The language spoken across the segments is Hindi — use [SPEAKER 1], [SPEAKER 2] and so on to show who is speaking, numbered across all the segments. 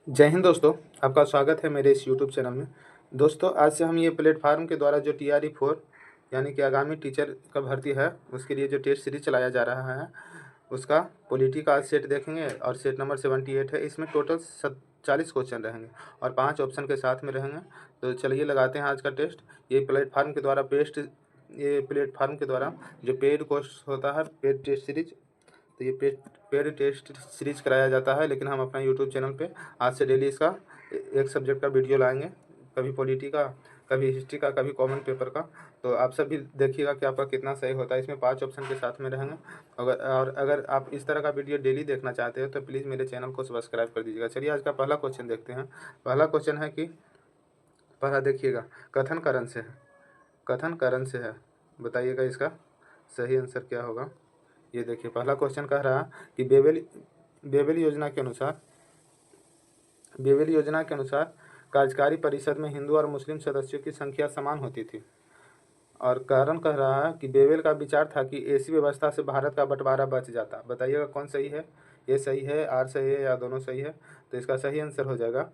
[SPEAKER 1] जय हिंद दोस्तों, आपका स्वागत है मेरे इस यूट्यूब चैनल में। दोस्तों, आज से हम ये प्लेटफार्म के द्वारा जो TRE 4 यानी कि आगामी टीचर का भर्ती है, उसके लिए जो टेस्ट सीरीज चलाया जा रहा है, उसका पॉलिटी का आज सेट देखेंगे और सेट नंबर 78 है। इसमें टोटल 40 क्वेश्चन रहेंगे और 5 ऑप्शन के साथ में रहेंगे। तो चलिए लगाते हैं आज का टेस्ट। ये प्लेटफार्म के द्वारा जो पेड कोर्स होता है, पेड टेस्ट सीरीज, तो ये पेड टेस्ट सीरीज कराया जाता है। लेकिन हम अपना यूट्यूब चैनल पे आज से डेली इसका एक सब्जेक्ट का वीडियो लाएंगे, कभी पॉलिटी का, कभी हिस्ट्री का, कभी कॉमन पेपर का। तो आप सब भी देखिएगा कि आपका कितना सही होता है। इसमें 5 ऑप्शन के साथ में रहेंगे। अगर आप इस तरह का वीडियो डेली देखना चाहते हो तो प्लीज़ मेरे चैनल को सब्सक्राइब कर दीजिएगा। चलिए आज का पहला क्वेश्चन देखते हैं। पहला क्वेश्चन है कि पहला देखिएगा, कथन करण से है। कथन करण से है, बताइएगा इसका सही आंसर क्या होगा। ये देखिए, पहला क्वेश्चन कह रहा कि बेबेल योजना के अनुसार कार्यकारी परिषद में हिंदू और मुस्लिम सदस्यों की संख्या समान होती थी। और कारण कह रहा है कि बेबेल का विचार था कि ऐसी व्यवस्था से भारत का बंटवारा बच जाता। बताइएगा कौन सही है। ये सही है, आर सही है या दोनों सही है। तो इसका सही आंसर हो जाएगा,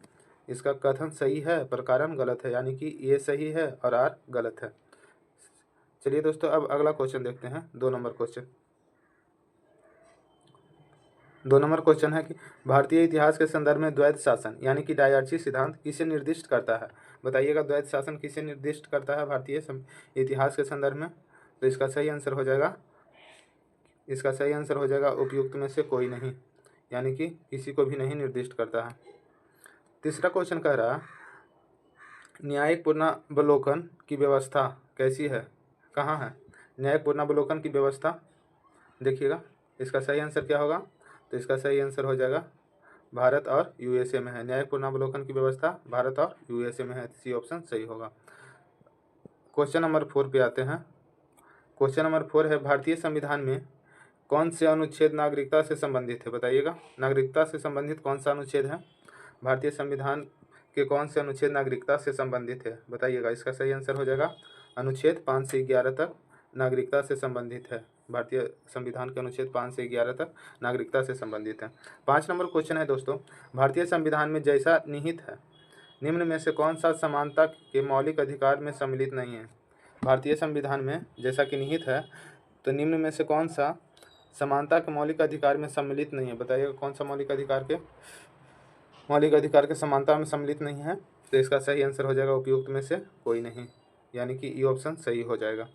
[SPEAKER 1] इसका कथन सही है पर कारण गलत है, यानी कि ये सही है और आर गलत है। चलिए दोस्तों, अब अगला क्वेश्चन देखते हैं। 2 नंबर क्वेश्चन है कि भारतीय इतिहास के संदर्भ में द्वैत शासन यानी कि डायarchy सिद्धांत किसे निर्दिष्ट करता है। बताइएगा द्वैत शासन किसे निर्दिष्ट करता है भारतीय इतिहास के संदर्भ में। तो इसका सही आंसर हो जाएगा उपयुक्त में से कोई नहीं, यानी कि किसी को भी नहीं निर्दिष्ट करता है। तीसरा क्वेश्चन कह रहा, न्यायिक पुनरावलोकन की व्यवस्था कैसी है, कहाँ है न्यायिक पुनरावलोकन की व्यवस्था। देखिएगा इसका सही आंसर क्या होगा। तो इसका सही आंसर हो जाएगा भारत और USA में है। न्यायिक पुनरावलोकन की व्यवस्था भारत और USA में है। सी ऑप्शन सही होगा। क्वेश्चन नंबर 4 पे आते हैं। क्वेश्चन नंबर 4 है, भारतीय संविधान में कौन से अनुच्छेद नागरिकता से संबंधित है। बताइएगा नागरिकता से संबंधित कौन सा अनुच्छेद है। भारतीय संविधान के कौन से अनुच्छेद नागरिकता से संबंधित है, बताइएगा। इसका सही आंसर हो जाएगा अनुच्छेद 5 से 11 तक नागरिकता से संबंधित है। भारतीय संविधान के अनुच्छेद 5 से 11 तक नागरिकता से संबंधित है। 5 नंबर क्वेश्चन है दोस्तों, भारतीय संविधान में जैसा निहित है निम्न में से कौन सा समानता के मौलिक अधिकार में सम्मिलित नहीं है। भारतीय संविधान में जैसा कि निहित है, तो निम्न में से कौन सा समानता के मौलिक अधिकार में सम्मिलित नहीं है। बताइएगा कौन सा मौलिक अधिकार के समानता में सम्मिलित नहीं है। तो इसका सही आंसर हो जाएगा उपयुक्त में से कोई नहीं, यानी कि ये ऑप्शन सही हो जाएगा।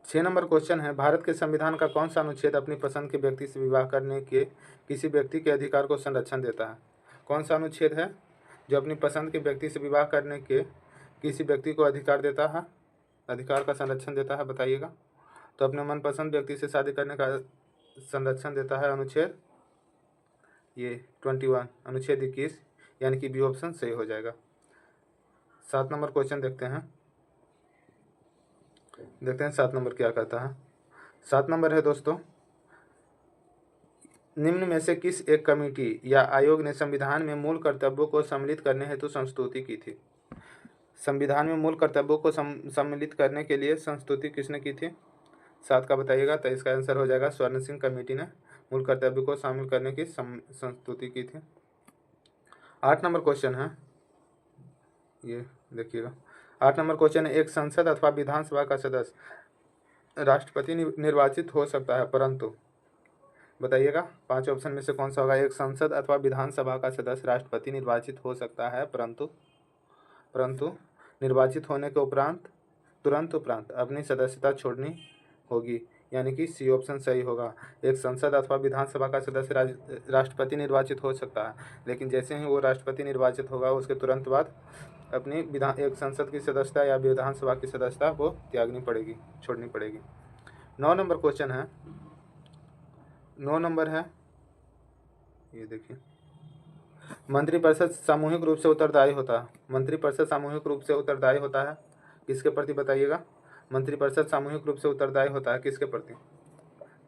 [SPEAKER 1] 6 नंबर क्वेश्चन है, भारत के संविधान का कौन सा अनुच्छेद अपनी पसंद के व्यक्ति से विवाह करने के किसी व्यक्ति के अधिकार को संरक्षण देता है। कौन सा अनुच्छेद है जो अपनी पसंद के व्यक्ति से विवाह करने के किसी व्यक्ति को अधिकार का संरक्षण देता है। बताइएगा। तो अपने मनपसंद व्यक्ति से शादी करने का संरक्षण देता है अनुच्छेद 21, अनुच्छेद 21, यानी कि बी ऑप्शन सही हो जाएगा। 7 नंबर क्वेश्चन देखते हैं 7 नंबर क्या कहता है। 7 नंबर है दोस्तों, निम्न में से किस एक कमेटी या आयोग ने संविधान में मूल कर्तव्यों को सम्मिलित करने हेतु संस्तुति की थी। संविधान में मूल कर्तव्यों को सम्मिलित करने के लिए संस्तुति किसने की थी। 7 का बताइएगा। तो इसका आंसर हो जाएगा स्वर्ण सिंह कमेटी ने मूल कर्तव्य को शामिल करने की संस्तुति की थी। 8 नंबर क्वेश्चन है, ये देखिएगा। 8 नंबर क्वेश्चन है, एक संसद अथवा विधानसभा का सदस्य राष्ट्रपति निर्वाचित हो सकता है, परंतु बताइएगा 5 ऑप्शन में से कौन सा होगा। एक संसद अथवा विधानसभा का सदस्य राष्ट्रपति निर्वाचित हो सकता है, परंतु निर्वाचित होने के तुरंत उपरांत अपनी सदस्यता छोड़नी होगी, यानी कि सी ऑप्शन सही होगा। एक संसद अथवा विधानसभा का सदस्य राष्ट्रपति निर्वाचित हो सकता है, लेकिन जैसे ही वो राष्ट्रपति निर्वाचित होगा उसके तुरंत बाद अपनी एक संसद की सदस्यता या विधानसभा की सदस्यता को छोड़नी पड़ेगी। 9 नंबर क्वेश्चन है, 9 नंबर है, ये देखिए। मंत्रिपरिषद सामूहिक रूप से उत्तरदायी होता है किसके प्रति, बताइएगा। मंत्रिपरिषद सामूहिक रूप से उत्तरदायी होता है किसके प्रति।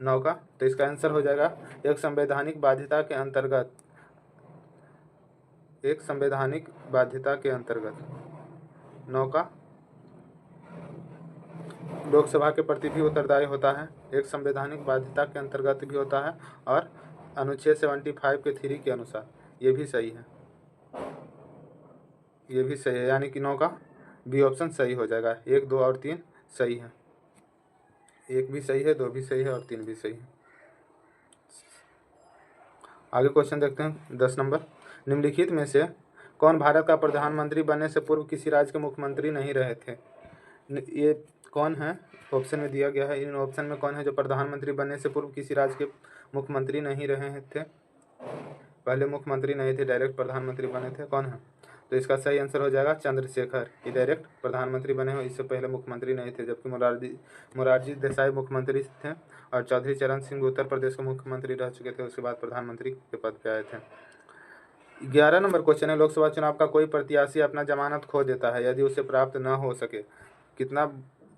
[SPEAKER 1] 9 का। तो इसका आंसर हो जाएगा एक संवैधानिक बाध्यता के अंतर्गत 9 का लोकसभा के प्रति भी उत्तरदायी होता है, एक संवैधानिक बाध्यता के अंतर्गत भी होता है, और अनुच्छेद 75 के 3 के अनुसार ये भी सही है, ये भी सही है, यानी कि 9 का बी ऑप्शन सही हो जाएगा। 1, 2 और 3 सही है, 1 भी सही है, 2 भी सही है और 3 भी सही है। आगे क्वेश्चन देखते हैं 10 नंबर। निम्नलिखित में से कौन भारत का प्रधानमंत्री बनने से पूर्व किसी राज्य के मुख्यमंत्री नहीं रहे थे? ये कौन है? ऑप्शन में दिया गया है, इन ऑप्शन में कौन है जो प्रधानमंत्री बनने से पूर्व किसी राज्य के मुख्यमंत्री नहीं रहे थे? पहले मुख्यमंत्री नहीं थे, डायरेक्ट प्रधानमंत्री बने थे, कौन है? तो इसका सही आंसर हो जाएगा चंद्रशेखर। ये डायरेक्ट प्रधानमंत्री बने हो, इससे पहले मुख्यमंत्री नहीं थे, जबकि मोरारजी देसाई मुख्यमंत्री थे और चौधरी चरण सिंह उत्तर प्रदेश के मुख्यमंत्री रह चुके थे, उसके बाद प्रधानमंत्री के पद पे आए थे। 11 नंबर क्वेश्चन है, लोकसभा चुनाव का कोई प्रत्याशी अपना जमानत खो देता है यदि उसे प्राप्त न हो सके। कितना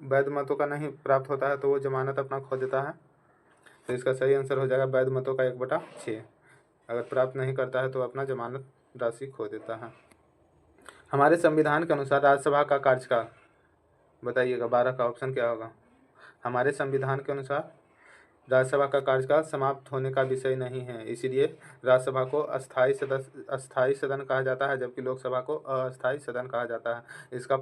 [SPEAKER 1] वैध मतों का नहीं प्राप्त होता है तो वो जमानत अपना खो देता है? तो इसका सही आंसर हो जाएगा वैध मतों का 1/6। अगर प्राप्त नहीं करता है तो अपना जमानत राशि खो देता है। हमारे संविधान के अनुसार राज्यसभा का कार्यकाल बताइएगा, 12 का ऑप्शन क्या होगा? हमारे संविधान के अनुसार राज्यसभा का कार्यकाल समाप्त होने का विषय नहीं है, इसीलिए राज्यसभा को अस्थायी सदन कहा जाता है, जबकि लोकसभा को अस्थायी सदन कहा जाता है। इसका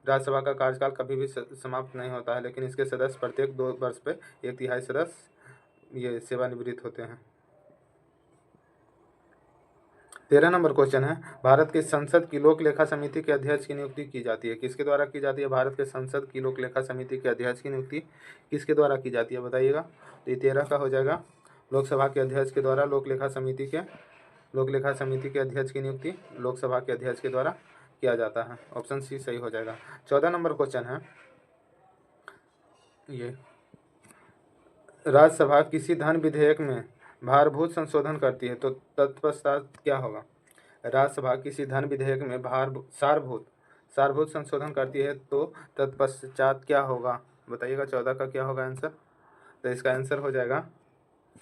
[SPEAKER 1] राज्यसभा का कार्यकाल कभी भी समाप्त नहीं होता है, लेकिन इसके सदस्य प्रत्येक 2 वर्ष पे 1/3 सदस्य ये सेवानिवृत्त होते हैं। 13 नंबर क्वेश्चन है, भारत के संसद की लोक लेखा समिति के अध्यक्ष की नियुक्ति की जाती है, किसके द्वारा की जाती है? भारत के संसद की लोक लेखा समिति के अध्यक्ष की नियुक्ति किसके द्वारा की जाती है बताइएगा? तो ये 13 का हो जाएगा, लोकसभा के अध्यक्ष के द्वारा लोक लेखा समिति के अध्यक्ष की नियुक्ति लोकसभा के अध्यक्ष के द्वारा किया जाता है। ऑप्शन सी सही हो जाएगा। 14 नंबर क्वेश्चन है, ये राज्यसभा किसी धन विधेयक में भारभूत संशोधन करती है तो तत्पश्चात क्या होगा? राज्यसभा किसी धन विधेयक में सारभूत संशोधन करती है तो तत्पश्चात क्या होगा बताइएगा? 14 का क्या होगा आंसर? तो इसका आंसर हो जाएगा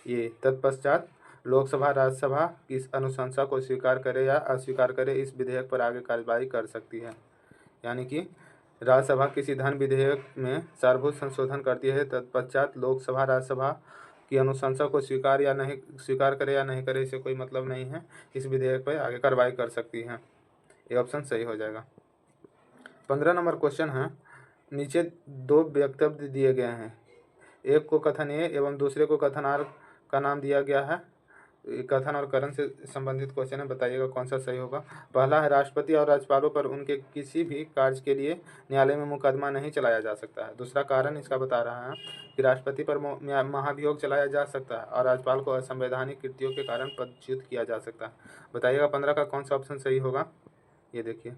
[SPEAKER 1] ये, तत्पश्चात लोकसभा राज्यसभा इस अनुशंसा को स्वीकार करे या अस्वीकार करे इस विधेयक पर आगे कार्रवाई कर सकती है। यानी कि राज्यसभा किसी धन विधेयक में सारभूत संशोधन करती है, तत्पश्चात लोकसभा राज्यसभा की अनुशंसा को स्वीकार करे या नहीं करे, इसे कोई मतलब नहीं है, इस विधेयक पर आगे कार्रवाई कर सकती है। ये ऑप्शन सही हो जाएगा। 15 नंबर क्वेश्चन है, नीचे 2 वक्तव्य दिए गए हैं, एक को कथन ए एवं दूसरे को कथन आर का नाम दिया गया है। कथन और करण से संबंधित क्वेश्चन है, बताइएगा कौन सा सही होगा? पहला है, राष्ट्रपति और राज्यपालों पर उनके किसी भी कार्य के लिए न्यायालय में मुकदमा नहीं चलाया जा सकता है। दूसरा कारण इसका बता रहा है कि राष्ट्रपति पर महाभियोग चलाया जा सकता है और राज्यपाल को असंवैधानिक कृत्यों के कारण पदच्युत किया जा सकता है। बताइएगा 15 का कौन सा ऑप्शन सही होगा? ये देखिए,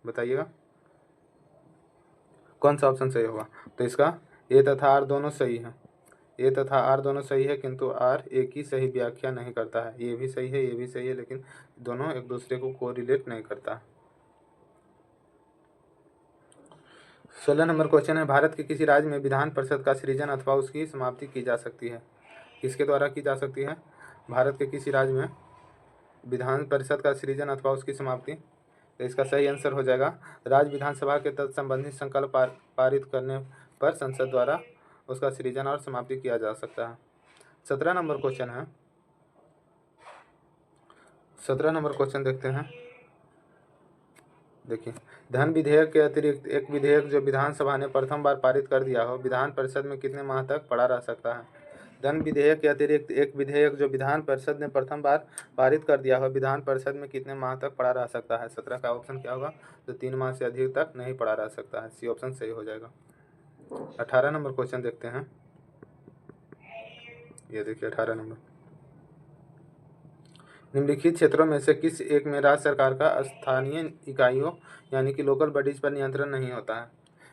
[SPEAKER 1] बताइएगा कौन सा ऑप्शन सही होगा? तो इसका ए तथा आर दोनों सही है, ए तथा आर दोनों सही है, किंतु आर एक ही सही व्याख्या नहीं करता है। ये भी सही है, ये भी सही है, लेकिन दोनों एक दूसरे को कोरिलेट नहीं करता। 16 नंबर क्वेश्चन है, भारत के किसी राज्य में विधान परिषद का सृजन अथवा उसकी समाप्ति की जा सकती है, किसके द्वारा की जा सकती है? भारत के किसी राज्य में विधान परिषद का सृजन अथवा उसकी समाप्ति। तो इसका सही आंसर हो जाएगा, राज्य विधानसभा के तत्संबंधी संकल्प पारित करने पर संसद द्वारा उसका सृजन और समाप्ति किया जा सकता है। 17 नंबर क्वेश्चन है, 17 नंबर क्वेश्चन देखते हैं। देखिए, धन विधेयक के अतिरिक्त एक विधेयक जो विधानसभा ने प्रथम बार पारित कर दिया हो विधान परिषद में कितने माह तक पड़ा रह सकता है? धन विधेयक के अतिरिक्त एक विधेयक जो विधान परिषद ने प्रथम बार पारित कर दिया हो विधान परिषद में कितने माह तक पड़ा रह सकता है? 17 का ऑप्शन क्या होगा? तो 3 माह से अधिक तक नहीं पड़ा रह सकता है, सी ऑप्शन सही हो जाएगा। 18 नंबर क्वेश्चन देखते हैं। ये देखिए 18 नंबर, निम्नलिखित क्षेत्रों में से किस एक में राज्य सरकार का स्थानीय इकाइयों यानी कि लोकल बॉडीज पर नियंत्रण नहीं होता है?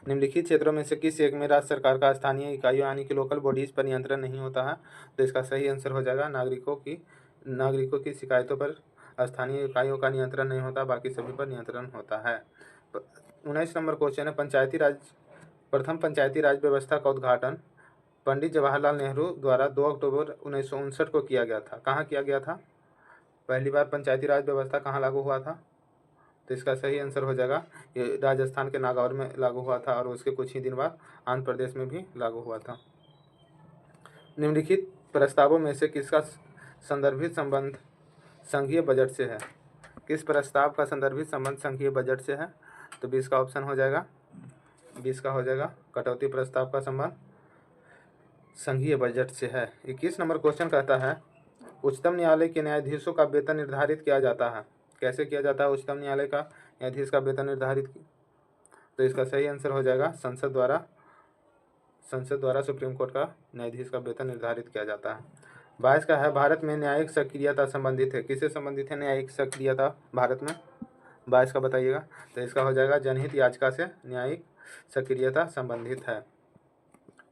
[SPEAKER 1] निम्नलिखित क्षेत्रों में से किस एक में राज्य सरकार का स्थानीय इकाइयों यानी कि लोकल बॉडीज पर नियंत्रण नहीं होता है? तो इसका सही आंसर हो जाएगा, नागरिकों की शिकायतों पर स्थानीय इकाइयों का नियंत्रण नहीं होता, बाकी सभी पर नियंत्रण होता है। 19 नंबर क्वेश्चन है, प्रथम पंचायती राज व्यवस्था का उद्घाटन पंडित जवाहरलाल नेहरू द्वारा 2 अक्टूबर 1959 को किया गया था। कहाँ किया गया था? पहली बार पंचायती राज व्यवस्था कहाँ लागू हुआ था? तो इसका सही आंसर हो जाएगा, ये राजस्थान के नागौर में लागू हुआ था और उसके कुछ ही दिन बाद आंध्र प्रदेश में भी लागू हुआ था। निम्नलिखित प्रस्तावों में से किसका संदर्भित संबंध संघीय बजट से है। किस प्रस्ताव का संदर्भित संबंध संघीय बजट से है? तो 20 का ऑप्शन हो जाएगा, 20 का हो जाएगा कटौती प्रस्ताव का संबंध संघीय बजट से है। 21 नंबर क्वेश्चन कहता है उच्चतम न्यायालय के न्यायाधीशों का वेतन निर्धारित किया जाता है। कैसे किया जाता है उच्चतम न्यायालय का न्यायाधीश का वेतन निर्धारित? तो इसका सही आंसर हो जाएगा संसद द्वारा सुप्रीम कोर्ट का न्यायाधीश का वेतन निर्धारित किया जाता है। 22 का है भारत में न्यायिक सक्रियता संबंधित है। किससे संबंधित है न्यायिक सक्रियता भारत में? 22 का बताइएगा। तो इसका हो जाएगा जनहित याचिका से न्यायिक सक्रियता संबंधित है।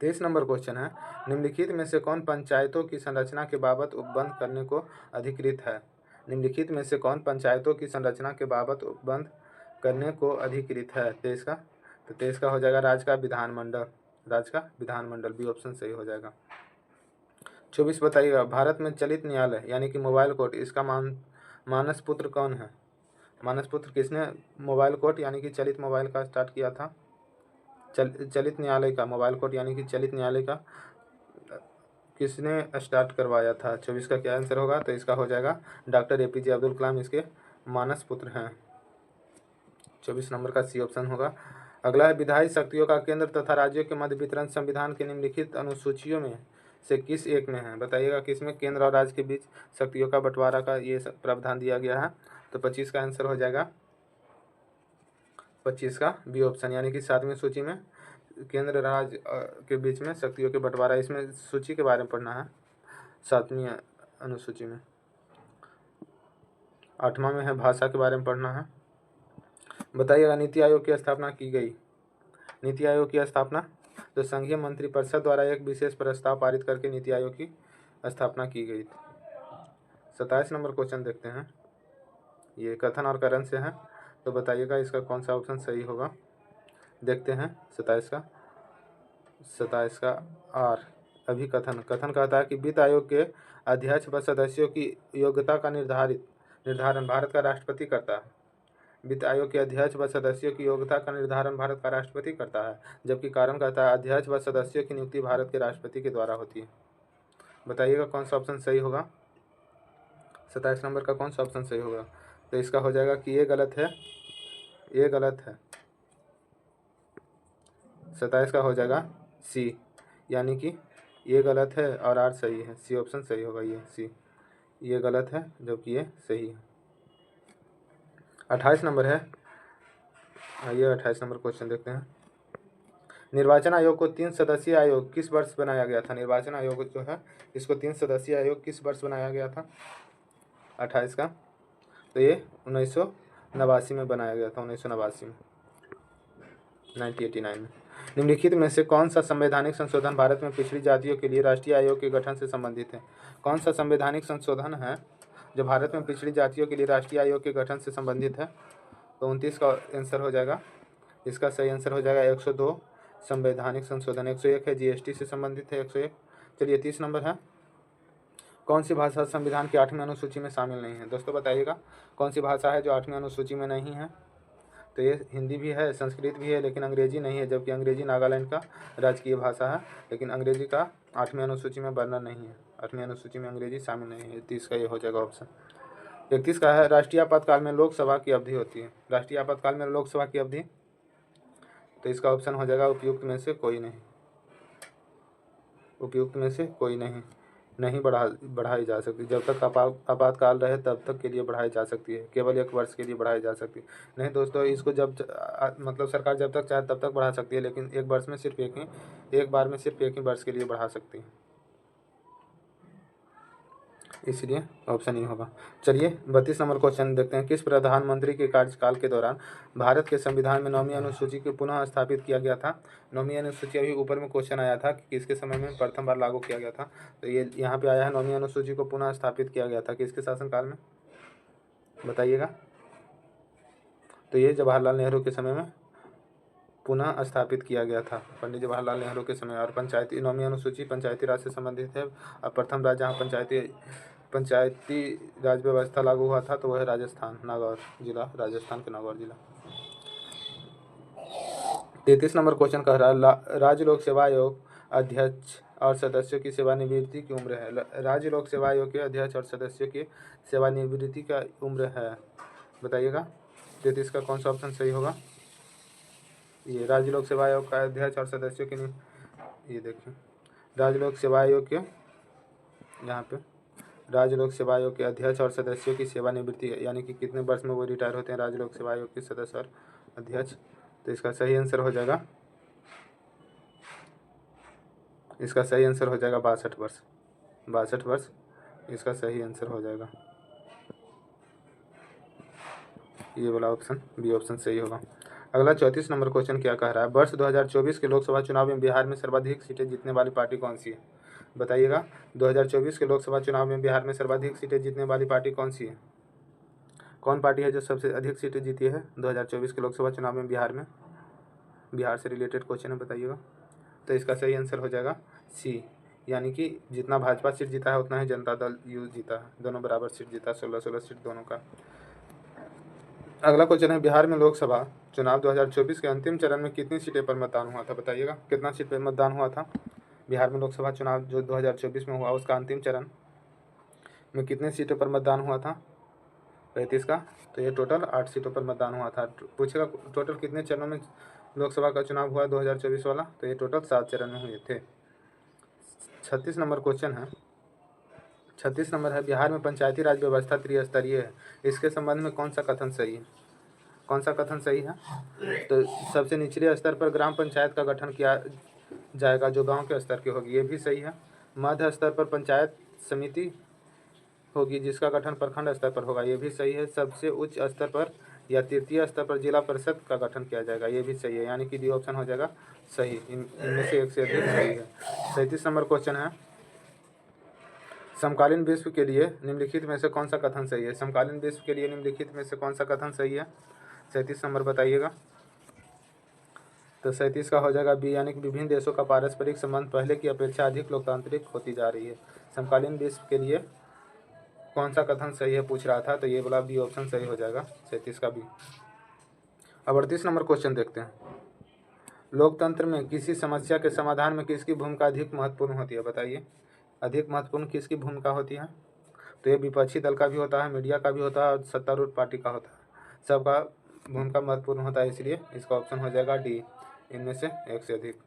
[SPEAKER 1] 23 नंबर क्वेश्चन है निम्नलिखित में से कौन पंचायतों की संरचना के बाबत उपबंध करने को अधिकृत है? निम्नलिखित में से कौन पंचायतों की संरचना के बाबत उपबंध करने को अधिकृत है? 23 का, तो 23 का हो जाएगा राज्य का विधानमंडल, बी ऑप्शन सही हो जाएगा। 24 बताइएगा भारत में चलित न्यायालय यानी कि मोबाइल कोर्ट, इसका मानस पुत्र कौन है? मानस पुत्र किसने मोबाइल कोर्ट यानी कि चलित मोबाइल का स्टार्ट किया था? चलित न्यायालय का मोबाइल कोर्ट यानी कि चलित न्यायालय का किसने स्टार्ट करवाया था? 24 का क्या आंसर होगा? तो इसका हो जाएगा डॉक्टर APJ अब्दुल कलाम इसके मानस पुत्र हैं। 24 नंबर का सी ऑप्शन होगा। अगला है विधायी शक्तियों का केंद्र तथा राज्यों के मध्य वितरण संविधान के निम्नलिखित अनुसूचियों में से किस एक में है? बताइएगा किसमें केंद्र और राज्य के बीच शक्तियों का बंटवारा का ये प्रावधान दिया गया है? तो 25 का आंसर हो जाएगा 25 का बी ऑप्शन यानी कि 7वीं सूची में केंद्र राज्य के बीच में शक्तियों के बंटवारा, इसमें सूची के बारे में पढ़ना है 7वीं अनुसूची में। 8वां में है भाषा के बारे में पढ़ना है। बताइएगा नीति आयोग की स्थापना की गई। नीति आयोग की स्थापना तो संघीय मंत्रिपरिषद द्वारा एक विशेष प्रस्ताव पारित करके नीति आयोग की स्थापना की गई थी। 27 नंबर क्वेश्चन देखते हैं, ये कथन और करण से है। तो बताइएगा इसका कौन सा ऑप्शन सही होगा? देखते हैं 27 का आर अभिकथन। कथन कहता है कि वित्त आयोग के अध्यक्ष व सदस्यों की योग्यता का निर्धारण भारत का राष्ट्रपति करता है। वित्त आयोग के अध्यक्ष व सदस्यों की योग्यता का निर्धारण भारत का राष्ट्रपति करता है, जबकि कारण कहता है अध्यक्ष व सदस्यों की नियुक्ति भारत के राष्ट्रपति के द्वारा होती है। बताइएगा कौन सा ऑप्शन सही होगा? 27 नंबर का कौन सा ऑप्शन सही होगा? तो इसका हो जाएगा कि ये गलत है, ये गलत है। 27 का हो जाएगा सी, यानी कि ये गलत है और आर सही है। सी ऑप्शन सही होगा, ये सी, ये गलत है जबकि ये सही है। 28 नंबर है, आइए 28 नंबर क्वेश्चन देखते हैं। निर्वाचन आयोग को 3 सदस्यीय आयोग किस वर्ष बनाया गया था? निर्वाचन आयोग जो है इसको 3 सदस्यीय आयोग किस वर्ष बनाया गया था? 28 का, तो ये 1989 में बनाया गया था, 1989 में, 1989 में। निम्नलिखित में से कौन सा संवैधानिक संशोधन भारत में पिछड़ी जातियों के लिए राष्ट्रीय आयोग के गठन से संबंधित है? कौन सा संवैधानिक संशोधन है जो भारत में पिछड़ी जातियों के लिए राष्ट्रीय आयोग के गठन से संबंधित है? तो 29 का आंसर हो जाएगा, इसका सही आंसर हो जाएगा 102 संवैधानिक संशोधन। 101 है GST से संबंधित है 101। चलिए 30 नंबर है, कौन सी भाषा संविधान की 8वीं अनुसूची में शामिल नहीं है? दोस्तों बताइएगा कौन सी भाषा है जो 8वीं अनुसूची में नहीं है? तो ये हिंदी भी है, संस्कृत भी है, लेकिन अंग्रेजी नहीं है, जबकि अंग्रेजी नागालैंड का राजकीय भाषा है, लेकिन अंग्रेजी का 8वीं अनुसूची में वर्णन नहीं है, 8वीं अनुसूची में अंग्रेजी शामिल नहीं है। 30 का ये हो जाएगा ऑप्शन। 31 का है राष्ट्रीय आपातकाल में लोकसभा की अवधि होती है। राष्ट्रीय आपातकाल में लोकसभा की अवधि, तो इसका ऑप्शन हो जाएगा उपयुक्त में से कोई नहीं, उपयुक्त में से कोई नहीं बढ़ाई जा सकती। जब तक आपातकाल रहे तब तक के लिए बढ़ाई जा सकती है, केवल 1 वर्ष के लिए बढ़ाई जा सकती है। नहीं दोस्तों, इसको जब मतलब सरकार जब तक चाहे तब तक बढ़ा सकती है, लेकिन एक बार में सिर्फ एक ही वर्ष के लिए बढ़ा सकती है, इसलिए ऑप्शन ही होगा। चलिए 32 नंबर क्वेश्चन देखते हैं। किस प्रधानमंत्री के कार्यकाल के दौरान भारत के संविधान में 9वीं अनुसूची को पुनः स्थापित किया गया था? 9वीं अनुसूची अभी ऊपर में क्वेश्चन आया था कि किसके समय में प्रथम बार लागू किया गया था, तो ये यहाँ पे आया है 9वीं अनुसूची को पुनः स्थापित किया गया था किसके शासनकाल में? बताइएगा। तो ये जवाहरलाल नेहरू के समय में पुनः स्थापित किया गया था, पंडित जवाहरलाल नेहरू के समय। और 9वीं अनुसूची पंचायती राज से संबंधित है। और प्रथम राज्य जहाँ पंचायती राज व्यवस्था लागू हुआ था तो वह है राजस्थान, नागौर जिला, राजस्थान के नागौर जिला। 33 नंबर क्वेश्चन कह रहा है राज्य लोक सेवा आयोग और सदस्यों की सेवानिवृत्ति की उम्र है? राज्य लोक सेवा आयोग के अध्यक्ष और सदस्यों की सेवानिवृत्ति का उम्र है, बताइएगा। 33 का कौन सा ऑप्शन सही होगा? ये राज्य लोक सेवा आयोग का अध्यक्ष और सदस्यों की ये देखिए, राज्य लोक सेवा आयोग के यहाँ पे राज्य लोक सेवा आयोग के अध्यक्ष और सदस्यों की सेवानिवृत्ति यानी कि कितने वर्ष में वो रिटायर होते हैं राज्य लोक सेवा आयोग के सदस्य और अध्यक्ष। तो इसका सही आंसर हो जाएगा, इसका सही आंसर हो जाएगा 62 वर्ष। 62 वर्ष इसका सही आंसर हो जाएगा। ये वाला ऑप्शन बी ऑप्शन सही होगा। अगला 34 नंबर क्वेश्चन क्या कह रहा है? वर्ष 2024 के लोकसभा चुनाव में बिहार में सर्वाधिक सीटें जीतने वाली पार्टी कौन सी है? बताइएगा। 2024 के लोकसभा चुनाव में बिहार में सर्वाधिक सीटें जीतने वाली पार्टी कौन सी है? कौन पार्टी है जो सबसे अधिक सीटें जीती है 2024 के लोकसभा चुनाव में बिहार में? बिहार से रिलेटेड क्वेश्चन है, बताइएगा। तो इसका सही आंसर हो जाएगा सी, यानी कि जितना भाजपा सीट जीता है उतना ही जनता दल यू जीता है, दोनों बराबर सीट जीता है, 16-16 सीट दोनों का। अगला क्वेश्चन है, बिहार में लोकसभा चुनाव 2024 के अंतिम चरण में कितनी सीटें पर मतदान हुआ था? बताइएगा, कितना सीट पर मतदान हुआ था बिहार में लोकसभा चुनाव जो 2024 में हुआ उसका अंतिम चरण में कितने सीटों पर मतदान हुआ था? 35 का। तो ये टोटल 8 सीटों पर मतदान हुआ था। पूछेगा टोटल कितने चरणों में लोकसभा का चुनाव हुआ 2024 वाला? तो ये टोटल 7 चरण में हुए थे। 36 नंबर क्वेश्चन है, 36 नंबर है, बिहार में पंचायती राज व्यवस्था त्रिस्तरीय है, इसके संबंध में कौन सा कथन सही है? कौन सा कथन सही है? तो सबसे निचले स्तर पर ग्राम पंचायत का गठन किया जाएगा जो गांव के स्तर की होगी, ये भी सही है। मध्य स्तर पर पंचायत समिति होगी जिसका गठन प्रखंड स्तर पर होगा, ये भी सही है। सबसे उच्च स्तर पर या तृतीय स्तर पर जिला परिषद का गठन किया जाएगा, ये भी सही है, यानी कि डी ऑप्शन हो जाएगा सही। इनमें से एक से अधिक सही है। 37 नंबर क्वेश्चन है, समकालीन विश्व के लिए निम्नलिखित में से कौन सा कथन सही है? समकालीन विश्व के लिए निम्नलिखित में से कौन सा कथन सही है? 37 नंबर बताइएगा। तो 37 का हो जाएगा बी, यानी कि विभिन्न देशों का पारस्परिक संबंध पहले की अपेक्षा अधिक लोकतांत्रिक होती जा रही है। समकालीन विश्व के लिए कौन सा कथन सही है पूछ रहा था, तो ये वाला बी ऑप्शन सही हो जाएगा, 37 का बी। अब 38 नंबर क्वेश्चन देखते हैं, लोकतंत्र में किसी समस्या के समाधान में किसकी भूमिका अधिक महत्वपूर्ण होती है? बताइए, अधिक महत्वपूर्ण किसकी भूमिका होती है? तो ये विपक्षी दल का भी होता है, मीडिया का भी होता है और सत्तारूढ़ पार्टी का होता है, सबका भूमिका महत्वपूर्ण होता है, इसलिए इसका ऑप्शन हो जाएगा डी, इनमें से एक से अधिक।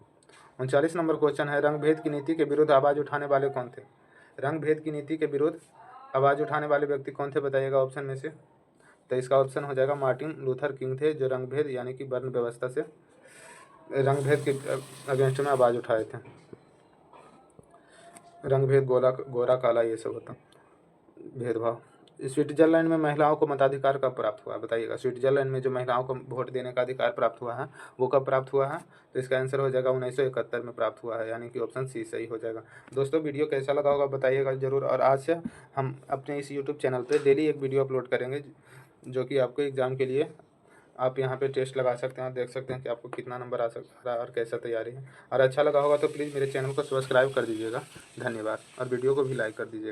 [SPEAKER 1] 39 नंबर क्वेश्चन है, रंगभेद की नीति के विरुद्ध आवाज़ उठाने वाले कौन थे? रंगभेद की नीति के विरुद्ध आवाज़ उठाने वाले व्यक्ति कौन थे? बताइएगा ऑप्शन में से। तो इसका ऑप्शन हो जाएगा मार्टिन लूथर किंग थे, जो रंगभेद यानी कि वर्ण व्यवस्था से रंगभेद के अगेंस्ट में आवाज़ उठाए थे। रंगभेद, गोरा काला ये सब होता भेदभाव। स्विट्जरलैंड में महिलाओं को मताधिकार कब प्राप्त हुआ? बताइएगा, स्विट्जरलैंड में जो महिलाओं को वोट देने का अधिकार प्राप्त हुआ है वो कब प्राप्त हुआ है? तो इसका आंसर हो जाएगा 1971 में प्राप्त हुआ है, यानी कि ऑप्शन सी सही हो जाएगा। दोस्तों, वीडियो कैसा लगा होगा बताइएगा ज़रूर, और आज से हम अपने इस यूट्यूब चैनल पर डेली एक वीडियो अपलोड करेंगे जो कि आपको एग्ज़ाम के लिए आप यहाँ पे टेस्ट लगा सकते हैं और देख सकते हैं कि आपको कितना नंबर आ सकता है और कैसा तैयारी है। और अच्छा लगा होगा तो प्लीज़ मेरे चैनल को सब्सक्राइब कर दीजिएगा। धन्यवाद, और वीडियो को भी लाइक कर दीजिएगा।